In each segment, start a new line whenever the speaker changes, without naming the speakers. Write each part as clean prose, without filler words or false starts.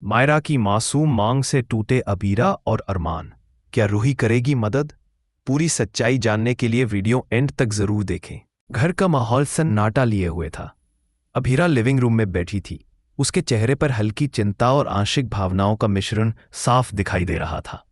मायरा की मासूम मांग से टूटे अबीरा और अरमान। क्या रूही करेगी मदद? पूरी सच्चाई जानने के लिए वीडियो एंड तक जरूर देखें। घर का माहौल सन्नाटा लिए हुए था। अबीरा लिविंग रूम में बैठी थी। उसके चेहरे पर हल्की चिंता और आंशिक भावनाओं का मिश्रण साफ दिखाई दे रहा था।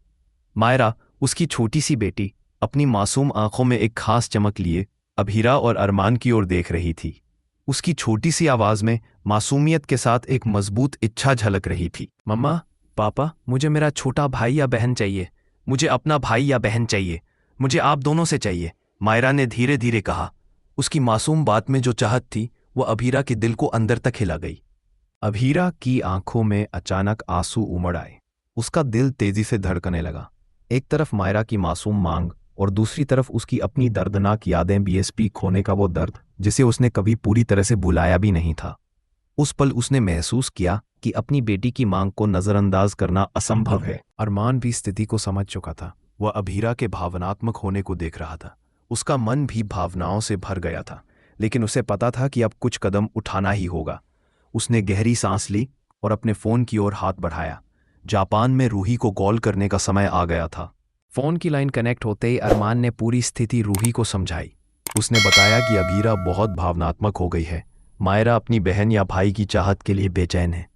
मायरा, उसकी छोटी सी बेटी, अपनी मासूम आंखों में एक खास चमक लिए अबीरा और अरमान की ओर देख रही थी। उसकी छोटी सी आवाज में मासूमियत के साथ एक मजबूत इच्छा झलक रही थी। मम्मा, पापा, मुझे मेरा छोटा भाई या बहन चाहिए। मुझे अपना भाई या बहन चाहिए। मुझे आप दोनों से चाहिए, मायरा ने धीरे धीरे कहा। उसकी मासूम बात में जो चाहत थी वह अबीरा के दिल को अंदर तक हिला गई। अबीरा की आंखों में अचानक आंसू उमड़ आए। उसका दिल तेजी से धड़कने लगा। एक तरफ मायरा की मासूम मांग और दूसरी तरफ उसकी अपनी दर्दनाक यादें, बीएसपी खोने का वो दर्द जिसे उसने कभी पूरी तरह से भुलाया भी नहीं था। उस पल उसने महसूस किया कि अपनी बेटी की मांग को नजरअंदाज करना असंभव है। अरमान भी स्थिति को समझ चुका था। वह अबीरा के भावनात्मक होने को देख रहा था। उसका मन भी भावनाओं से भर गया था, लेकिन उसे पता था कि अब कुछ कदम उठाना ही होगा। उसने गहरी सांस ली और अपने फोन की ओर हाथ बढ़ाया। जापान में रूही को कॉल करने का समय आ गया था। फोन की लाइन कनेक्ट होते ही अरमान ने पूरी स्थिति रूही को समझाई। उसने बताया कि अबीरा बहुत भावनात्मक हो गई है। मायरा अपनी बहन या भाई की चाहत के लिए बेचैन है।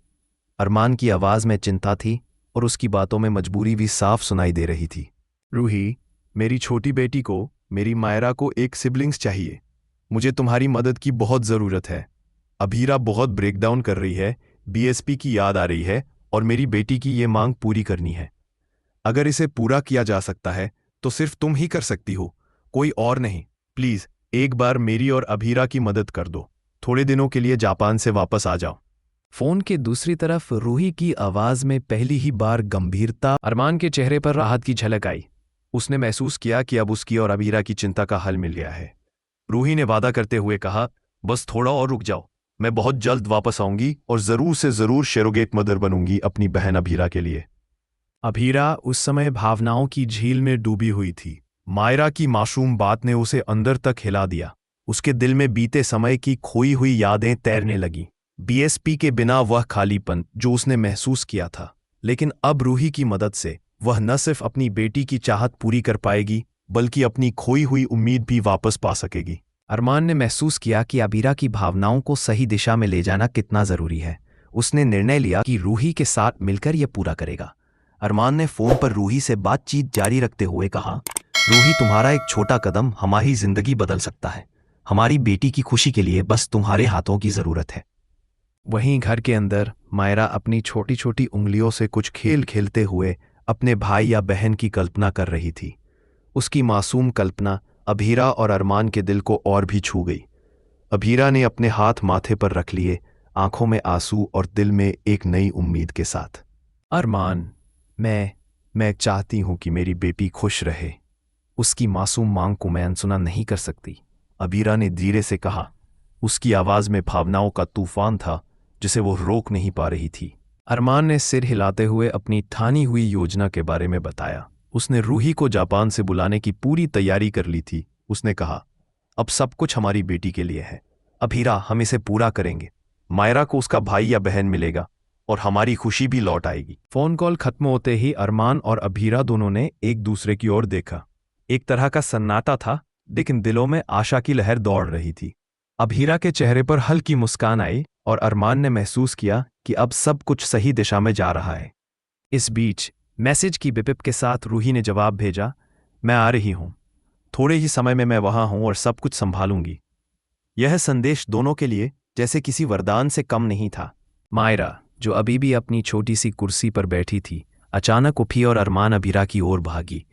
अरमान की आवाज में चिंता थी और उसकी बातों में मजबूरी भी साफ सुनाई दे रही थी। रूही, मेरी छोटी बेटी को, मेरी मायरा को एक सिबलिंग्स चाहिए। मुझे तुम्हारी मदद की बहुत जरूरत है। अबीरा बहुत ब्रेकडाउन कर रही है, बीएसपी की याद आ रही है और मेरी बेटी की ये मांग पूरी करनी है। अगर इसे पूरा किया जा सकता है तो सिर्फ तुम ही कर सकती हो, कोई और नहीं। प्लीज एक बार मेरी और अबीरा की मदद कर दो। थोड़े दिनों के लिए जापान से वापस आ जाओ। फोन के दूसरी तरफ रूही की आवाज में पहली ही बार गंभीरता। अरमान के चेहरे पर राहत की झलक आई। उसने महसूस किया कि अब उसकी और अबीरा की चिंता का हल मिल गया है। रूही ने वादा करते हुए कहा, बस थोड़ा और रुक जाओ, मैं बहुत जल्द वापस आऊंगी और जरूर से जरूर शेरोगेट मदर बनूंगी अपनी बहन अबीरा के लिए। अबीरा उस समय भावनाओं की झील में डूबी हुई थी। मायरा की मासूम बात ने उसे अंदर तक हिला दिया। उसके दिल में बीते समय की खोई हुई यादें तैरने लगीं। बीएसपी के बिना वह खालीपन जो उसने महसूस किया था। लेकिन अब रूही की मदद से वह न सिर्फ अपनी बेटी की चाहत पूरी कर पाएगी, बल्कि अपनी खोई हुई उम्मीद भी वापस पा सकेगी। अरमान ने महसूस किया कि अबीरा की भावनाओं को सही दिशा में ले जाना कितना जरूरी है। उसने निर्णय लिया कि रूही के साथ मिलकर यह पूरा करेगा। अरमान ने फोन पर रूही से बातचीत जारी रखते हुए कहा, रूही, तुम्हारा एक छोटा कदम हमारी जिंदगी बदल सकता है। हमारी बेटी की खुशी के लिए बस तुम्हारे हाथों की जरूरत है। वहीं घर के अंदर मायरा अपनी छोटी छोटी उंगलियों से कुछ खेल खेलते हुए अपने भाई या बहन की कल्पना कर रही थी। उसकी मासूम कल्पना अबीरा और अरमान के दिल को और भी छू गई। अबीरा ने अपने हाथ माथे पर रख लिए, आंखों में आंसू और दिल में एक नई उम्मीद के साथ। अरमान, मैं चाहती हूं कि मेरी बेटी खुश रहे। उसकी मासूम मांग को मैं अनसुना नहीं कर सकती, अबीरा ने धीरे से कहा। उसकी आवाज में भावनाओं का तूफान था जिसे वो रोक नहीं पा रही थी। अरमान ने सिर हिलाते हुए अपनी ठानी हुई योजना के बारे में बताया। उसने रूही को जापान से बुलाने की पूरी तैयारी कर ली थी। उसने कहा, अब सब कुछ हमारी बेटी के लिए है। अबीरा, हम इसे पूरा करेंगे। मायरा को उसका भाई या बहन मिलेगा और हमारी खुशी भी लौट आएगी। फोन कॉल खत्म होते ही अरमान और अबीरा दोनों ने एक दूसरे की ओर देखा। एक तरह का सन्नाटा था, लेकिन दिलों में आशा की लहर दौड़ रही थी। अबीरा के चेहरे पर हल्की मुस्कान आई और अरमान ने महसूस किया कि अब सब कुछ सही दिशा में जा रहा है। इस बीच मैसेज की बिपिप के साथ रूही ने जवाब भेजा, मैं आ रही हूं। थोड़े ही समय में मैं वहां हूं और सब कुछ संभालूंगी। यह संदेश दोनों के लिए जैसे किसी वरदान से कम नहीं था। मायरा, जो अभी भी अपनी छोटी सी कुर्सी पर बैठी थी, अचानक उठी और अरमान अबीरा की ओर भागी।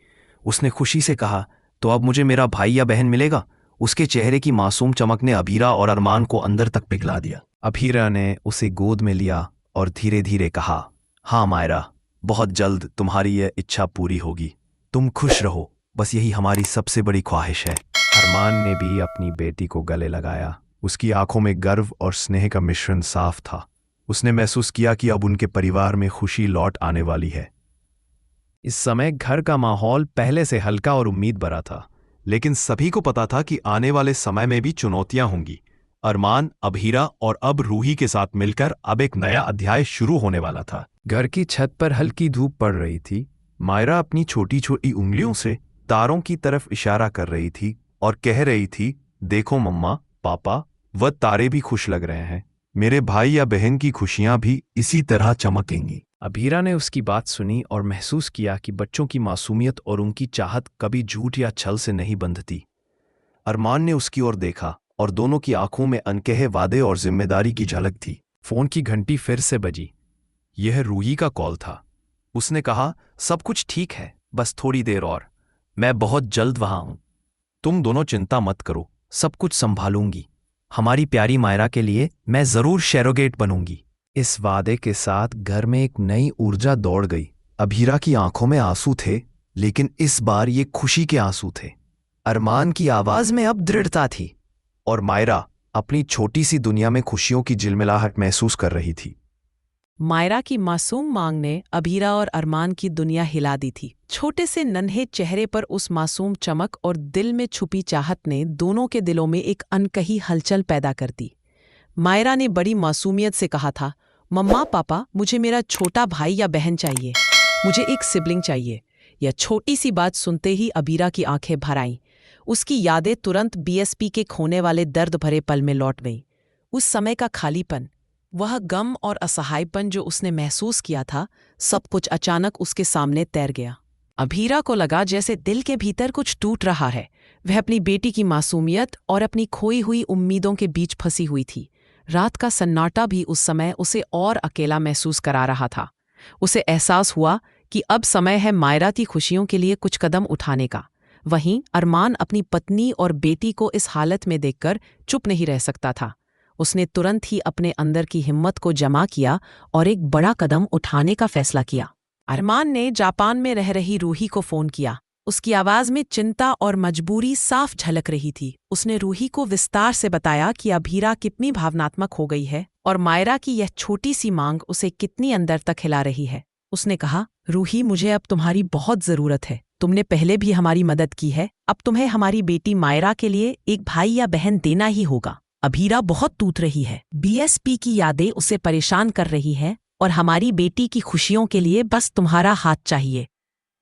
उसने खुशी से कहा, तो अब मुझे मेरा भाई या बहन मिलेगा? उसके चेहरे की मासूम चमक ने अबीरा और अरमान को अंदर तक पिघला दिया। अबीरा ने उसे गोद में लिया और धीरे धीरे कहा, हाँ मायरा, बहुत जल्द तुम्हारी यह इच्छा पूरी होगी। तुम खुश रहो, बस यही हमारी सबसे बड़ी ख्वाहिश है। अरमान ने भी अपनी बेटी को गले लगाया। उसकी आंखों में गर्व और स्नेह का मिश्रण साफ था। उसने महसूस किया कि अब उनके परिवार में खुशी लौट आने वाली है। इस समय घर का माहौल पहले से हल्का और उम्मीद भरा था, लेकिन सभी को पता था कि आने वाले समय में भी चुनौतियां होंगी। अरमान, अभीरा और अब रूही के साथ मिलकर अब एक नया अध्याय शुरू होने वाला था। घर की छत पर हल्की धूप पड़ रही थी। मायरा अपनी छोटी छोटी उंगलियों से तारों की तरफ इशारा कर रही थी और कह रही थी, देखो मम्मा, पापा, वह तारे भी खुश लग रहे हैं। मेरे भाई या बहन की खुशियां भी इसी तरह चमकेंगी। अभीरा ने उसकी बात सुनी और महसूस किया कि बच्चों की मासूमियत और उनकी चाहत कभी झूठ या छल से नहीं बंधती। अरमान ने उसकी ओर देखा और दोनों की आंखों में अनकहे वादे और जिम्मेदारी की झलक थी। फोन की घंटी फिर से बजी। यह रूही का कॉल था। उसने कहा, सब कुछ ठीक है, बस थोड़ी देर और, मैं बहुत जल्द वहां हूं। तुम दोनों चिंता मत करो, सब कुछ संभालूंगी। हमारी प्यारी मायरा के लिए मैं जरूर शेरोगेट बनूंगी। इस वादे के साथ घर में एक नई ऊर्जा दौड़ गई। अभीरा की आंखों में आंसू थे, लेकिन इस बार ये खुशी के आंसू थे। अरमान की आवाज में अब दृढ़ता थी और मायरा अपनी छोटी सी दुनिया में खुशियों की झिलमिलाहट महसूस कर रही थी।
मायरा की मासूम मांग ने अभीरा और अरमान की दुनिया हिला दी थी। छोटे से नन्हे चेहरे पर उस मासूम चमक और दिल में छुपी चाहत ने दोनों के दिलों में एक अनकही हलचल पैदा कर दी। मायरा ने बड़ी मासूमियत से कहा था, मम्मा पापा, मुझे मेरा छोटा भाई या बहन चाहिए, मुझे एक सिबलिंग चाहिए। यह छोटी सी बात सुनते ही अभीरा की आंखें भर आईं। उसकी यादें तुरंत बीएसपी के खोने वाले दर्द भरे पल में लौट गईं। उस समय का खालीपन, वह गम और असहायपन जो उसने महसूस किया था, सब कुछ अचानक उसके सामने तैर गया। अभीरा को लगा जैसे दिल के भीतर कुछ टूट रहा है। वह अपनी बेटी की मासूमियत और अपनी खोई हुई उम्मीदों के बीच फंसी हुई थी। रात का सन्नाटा भी उस समय उसे और अकेला महसूस करा रहा था। उसे एहसास हुआ कि अब समय है मायरा की खुशियों के लिए कुछ कदम उठाने का। वहीं अरमान अपनी पत्नी और बेटी को इस हालत में देखकर चुप नहीं रह सकता था। उसने तुरंत ही अपने अंदर की हिम्मत को जमा किया और एक बड़ा कदम उठाने का फैसला किया। अरमान ने जापान में रह रही रूही को फोन किया। उसकी आवाज में चिंता और मजबूरी साफ झलक रही थी। उसने रूही को विस्तार से बताया कि अभीरा कितनी भावनात्मक हो गई है और मायरा की यह छोटी सी मांग उसे कितनी अंदर तक हिला रही है। उसने कहा, रूही, मुझे अब तुम्हारी बहुत जरूरत है। तुमने पहले भी हमारी मदद की है, अब तुम्हें हमारी बेटी मायरा के लिए एक भाई या बहन देना ही होगा। अभीरा बहुत टूट रही है। बीएसपी की यादें उसे परेशान कर रही है और हमारी बेटी की खुशियों के लिए बस तुम्हारा हाथ चाहिए।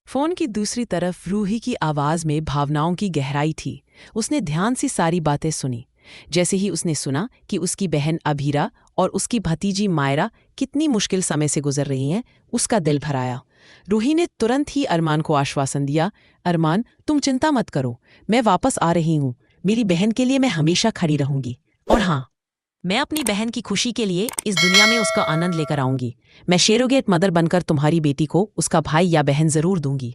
फोन की दूसरी तरफ रूही की आवाज में भावनाओं की गहराई थी। उसने ध्यान से सारी बातें सुनी। जैसे ही उसने सुना कि उसकी बहन अभीरा और उसकी भतीजी मायरा कितनी मुश्किल समय से गुजर रही हैं, उसका दिल भर आया। रूही ने तुरंत ही अरमान को आश्वासन दिया, अरमान, तुम चिंता मत करो, मैं वापस आ रही हूँ। मेरी बहन के लिए मैं हमेशा खड़ी रहूंगी। और हाँ, मैं अपनी बहन की खुशी के लिए इस दुनिया में उसका आनंद लेकर आऊंगी। मैं शेरोगेट मदर बनकर तुम्हारी बेटी को उसका भाई या बहन जरूर दूंगी।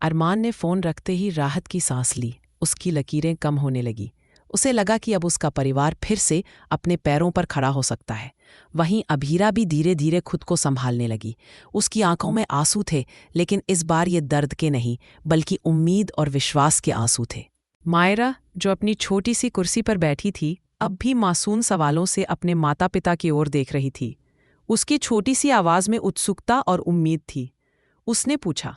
अरमान ने फोन रखते ही राहत की सांस ली। उसकी लकीरें कम होने लगी। उसे लगा कि अब उसका परिवार फिर से अपने पैरों पर खड़ा हो सकता है। वहीं अभीरा भी धीरे धीरे खुद को संभालने लगी। उसकी आंखों में आंसू थे, लेकिन इस बार ये दर्द के नहीं, बल्कि उम्मीद और विश्वास के आंसू थे। मायरा, जो अपनी छोटी सी कुर्सी पर बैठी थी, अब भी मासूम सवालों से अपने माता पिता की ओर देख रही थी। उसकी छोटी सी आवाज में उत्सुकता और उम्मीद थी। उसने पूछा,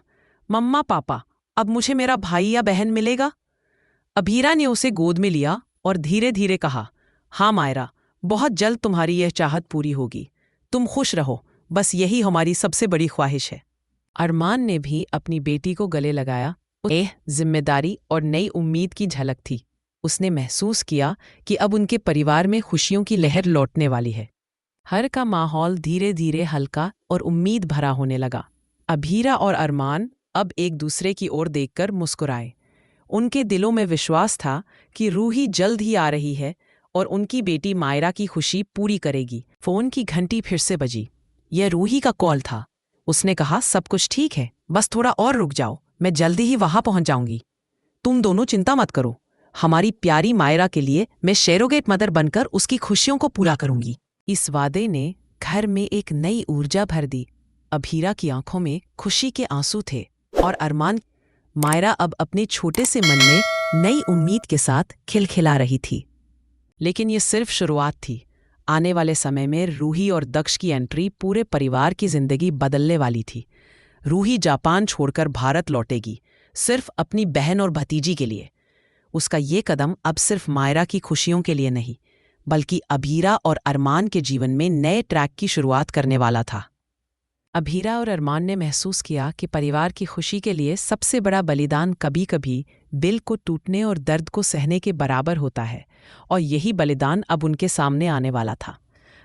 मम्मा पापा, अब मुझे मेरा भाई या बहन मिलेगा? अभीरा ने उसे गोद में लिया और धीरे धीरे कहा, हाँ मायरा, बहुत जल्द तुम्हारी यह चाहत पूरी होगी। तुम खुश रहो, बस यही हमारी सबसे बड़ी ख्वाहिश है। अरमान ने भी अपनी बेटी को गले लगाया। जिम्मेदारी और नई उम्मीद की झलक थी। उसने महसूस किया कि अब उनके परिवार में खुशियों की लहर लौटने वाली है। हर का माहौल धीरे धीरे हल्का और उम्मीद भरा होने लगा। अभीरा और अरमान अब एक दूसरे की ओर देखकर मुस्कुराए। उनके दिलों में विश्वास था कि रूही जल्द ही आ रही है और उनकी बेटी मायरा की खुशी पूरी करेगी। फोन की घंटी फिर से बजी। यह रूही का कॉल था। उसने कहा, सब कुछ ठीक है, बस थोड़ा और रुक जाओ, मैं जल्दी ही वहां पहुंच जाऊंगी। तुम दोनों चिंता मत करो, हमारी प्यारी मायरा के लिए मैं शेरोगेट मदर बनकर उसकी खुशियों को पूरा करूंगी। इस वादे ने घर में एक नई ऊर्जा भर दी। अभीरा की आंखों में खुशी के आंसू थे और अरमान, मायरा अब अपने छोटे से मन में नई उम्मीद के साथ खिलखिला रही थी। लेकिन ये सिर्फ शुरुआत थी। आने वाले समय में रूही और दक्ष की एंट्री पूरे परिवार की जिंदगी बदलने वाली थी। रूही जापान छोड़कर भारत लौटेगी, सिर्फ अपनी बहन और भतीजी के लिए। उसका ये कदम अब सिर्फ मायरा की खुशियों के लिए नहीं, बल्कि अभीरा और अरमान के जीवन में नए ट्रैक की शुरुआत करने वाला था। अभीरा और अरमान ने महसूस किया कि परिवार की खुशी के लिए सबसे बड़ा बलिदान कभी-कभी दिल को टूटने और दर्द को सहने के बराबर होता है, और यही बलिदान अब उनके सामने आने वाला था।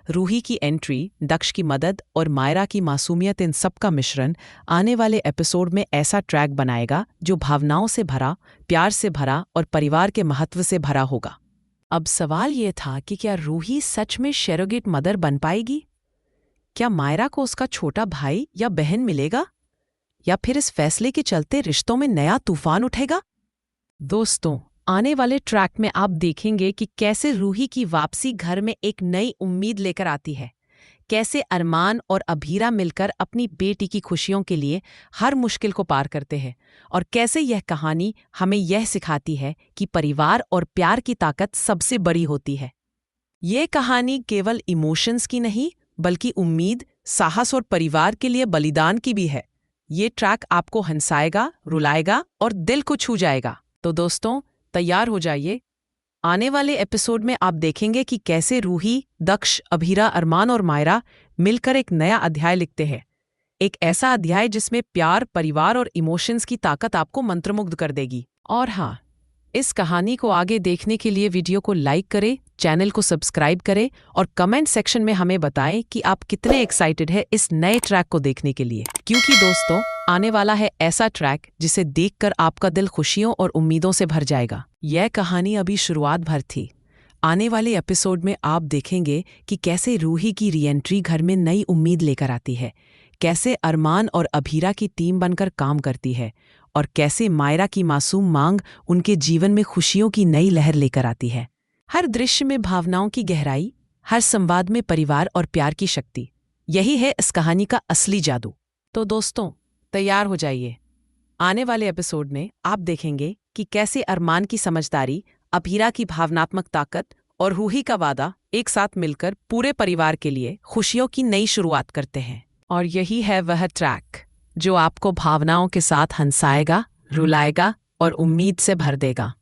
रूही की एंट्री, दक्ष की मदद और मायरा की मासूमियत, इन सब का मिश्रण आने वाले एपिसोड में ऐसा ट्रैक बनाएगा जो भावनाओं से भरा, प्यार से भरा और परिवार के महत्व से भरा होगा। अब सवाल ये था कि क्या रूही सच में सरोगेट मदर बन पाएगी? क्या मायरा को उसका छोटा भाई या बहन मिलेगा? या फिर इस फैसले के चलते रिश्तों में नया तूफान उठेगा? दोस्तों, आने वाले ट्रैक में आप देखेंगे कि कैसे रूही की वापसी घर में एक नई उम्मीद लेकर आती है, कैसे अरमान और अभीरा मिलकर अपनी बेटी की खुशियों के लिए हर मुश्किल को पार करते हैं, और कैसे यह कहानी हमें यह सिखाती है कि परिवार और प्यार की ताकत सबसे बड़ी होती है। ये कहानी केवल इमोशंस की नहीं, बल्कि उम्मीद, साहस और परिवार के लिए बलिदान की भी है। ये ट्रैक आपको हंसाएगा, रुलाएगा और दिल को छू जाएगा। तो दोस्तों, तैयार हो जाइए। आने वाले एपिसोड में आप देखेंगे कि कैसे रूही, दक्ष, अभीरा, अरमान और मायरा मिलकर एक नया अध्याय लिखते हैं। एक ऐसा अध्याय जिसमें प्यार, परिवार और इमोशंस की ताकत आपको मंत्रमुग्ध कर देगी। और हाँ, इस कहानी को आगे देखने के लिए वीडियो को लाइक करें, चैनल को सब्सक्राइब करें और कमेंट सेक्शन में हमें बताएं कि आप कितने एक्साइटेड हैं इस नए ट्रैक को देखने के लिए। क्योंकि दोस्तों, आने वाला है ऐसा ट्रैक जिसे देखकर आपका दिल खुशियों और उम्मीदों से भर जाएगा। यह कहानी अभी शुरुआत भर थी। आने वाले एपिसोड में आप देखेंगे कि कैसे रूही की रीएंट्री घर में नई उम्मीद लेकर आती है, कैसे अरमान और अभीरा की टीम बनकर काम करती है, और कैसे मायरा की मासूम मांग उनके जीवन में खुशियों की नई लहर लेकर आती है। हर दृश्य में भावनाओं की गहराई, हर संवाद में परिवार और प्यार की शक्ति, यही है इस कहानी का असली जादू। तो दोस्तों, तैयार हो जाइए। आने वाले एपिसोड में आप देखेंगे कि कैसे अरमान की समझदारी, अभीरा की भावनात्मक ताकत और रूही का वादा एक साथ मिलकर पूरे परिवार के लिए खुशियों की नई शुरुआत करते हैं। और यही है वह ट्रैक जो आपको भावनाओं के साथ हंसाएगा, रुलाएगा और उम्मीद से भर देगा।